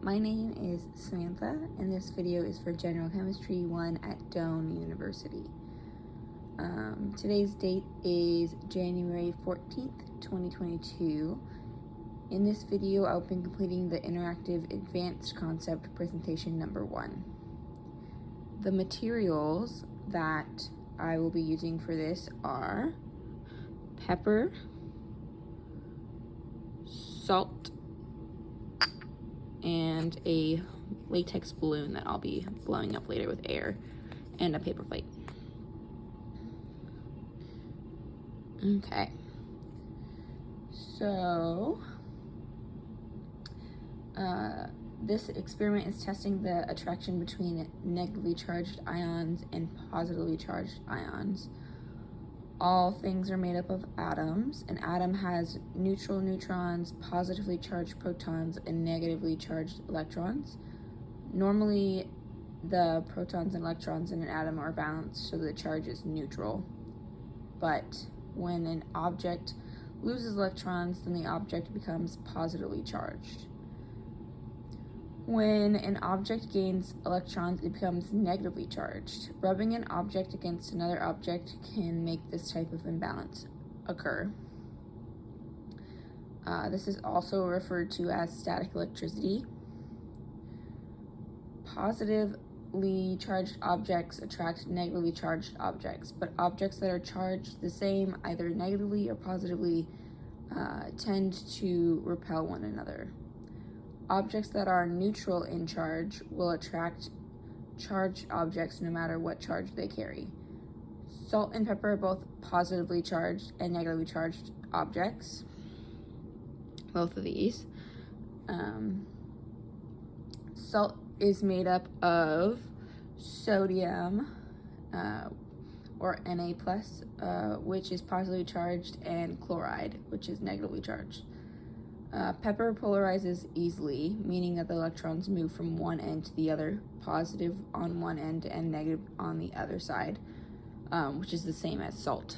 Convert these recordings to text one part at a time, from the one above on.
My name is Samantha, and this video is for General Chemistry 1 at Doane University. Today's date is January 14th, 2022. In this video, I'll be completing the interactive advanced concept presentation number 1. The materials that I will be using for this are pepper, salt, and a latex balloon that I'll be blowing up later with air, and a paper plate. Okay, so this experiment is testing the attraction between negatively charged ions and positively charged ions. All things are made up of atoms. An atom has neutral neutrons, positively charged protons, and negatively charged electrons. Normally, the protons and electrons in an atom are balanced, so the charge is neutral. But when an object loses electrons, then the object becomes positively charged. When an object gains electrons, it becomes negatively charged. Rubbing an object against another object can make this type of imbalance occur. This is also referred to as static electricity. Positively charged objects attract negatively charged objects, but objects that are charged the same, either negatively or positively, tend to repel one another. Objects that are neutral in charge will attract charged objects no matter what charge they carry. Salt and pepper are both positively charged and negatively charged objects, both of these. Salt is made up of sodium, or Na+, which is positively charged, and chloride, which is negatively charged. Pepper polarizes easily, meaning that the electrons move from one end to the other, positive on one end and negative on the other side, which is the same as salt.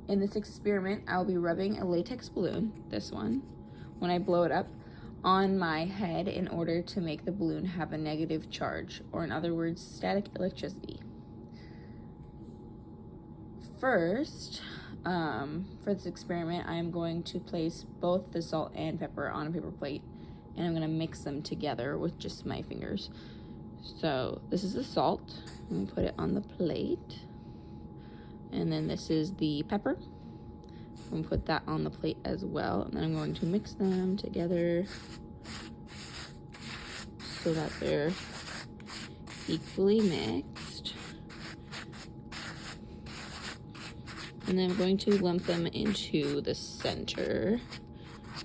In this experiment, I'll be rubbing a latex balloon, this one, when I blow it up, on my head in order to make the balloon have a negative charge, or in other words, static electricity. First, for this experiment, I am going to place both the salt and pepper on a paper plate, and I'm going to mix them together with just my fingers. So this is the salt. I'm going to put it on the plate, and then this is the pepper. I'm going to put that on the plate as well, and then I'm going to mix them together so that they're equally mixed. And then I'm going to lump them into the center,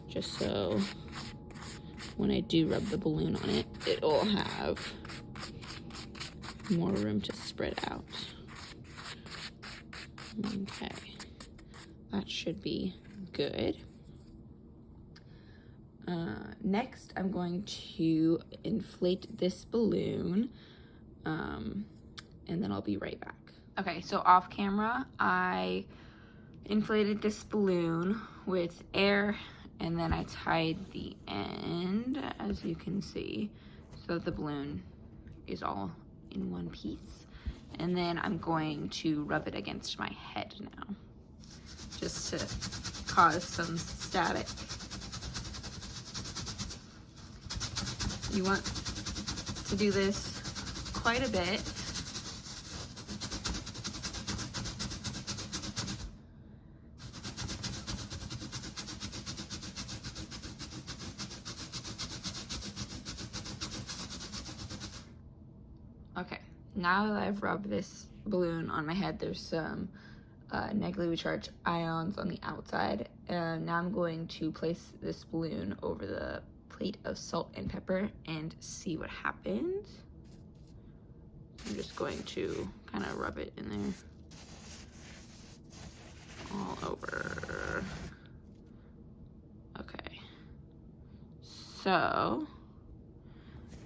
just so when I do rub the balloon on it, it'll have more room to spread out. Okay, that should be good. Next, I'm going to inflate this balloon, and then I'll be right back. Okay, so off camera, I inflated this balloon with air, and then I tied the end, as you can see, so that the balloon is all in one piece. And then I'm going to rub it against my head now, just to cause some static. You want to do this quite a bit. Okay, now that I've rubbed this balloon on my head, there's some negatively charged ions on the outside. Now I'm going to place this balloon over the plate of salt and pepper and see what happens. I'm just going to kind of rub it in there all over. Okay, so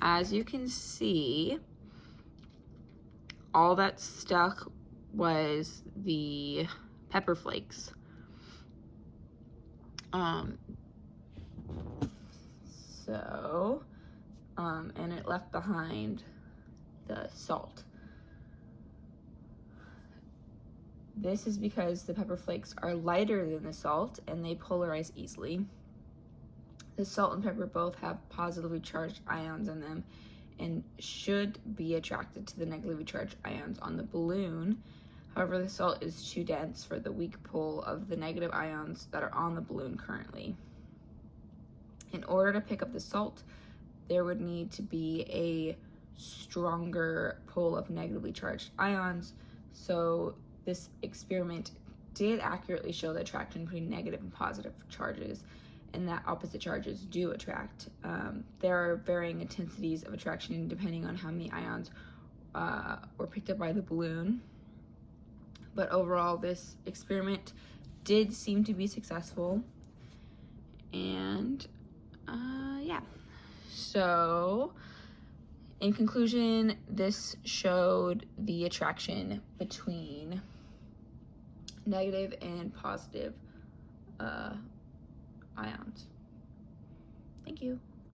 as you can see, all that stuck was the pepper flakes. So, and it left behind the salt. This is because the pepper flakes are lighter than the salt and they polarize easily. The salt and pepper both have positively charged ions in them and should be attracted to the negatively charged ions on the balloon. However, the salt is too dense for the weak pull of the negative ions that are on the balloon currently. In order to pick up the salt, there would need to be a stronger pull of negatively charged ions. So this experiment did accurately show the attraction between negative and positive charges, and that opposite charges do attract. There are varying intensities of attraction depending on how many ions were picked up by the balloon. But overall, this experiment did seem to be successful. And yeah. So in conclusion, this showed the attraction between negative and positive ions. Thank you.